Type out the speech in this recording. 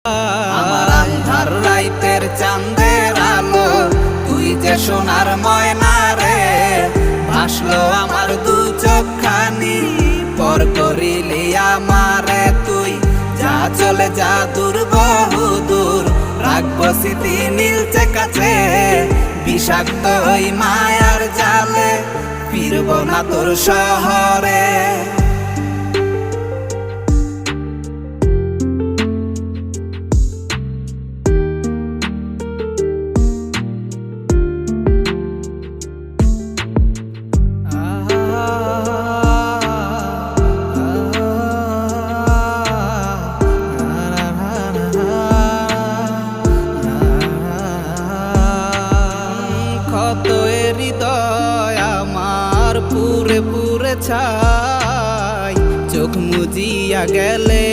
আমার আন্ধার রাইতের চাঁদের আলো, তুই যে সোনার ময়না রে। ভাসলো আমার দু চোখখানি, পর করিলি আমারে তুই। যা চলে যা দূর বহু দূর, রাখবো স্মৃতি নীলচে কাছে। বিষাক্ত ওই মায়ার জালে, ফিরবো না তোর শহরে। ক্ষত হৃদয় আমার পুরে পুরে ছাই, চোখ মুজিয়া গেলে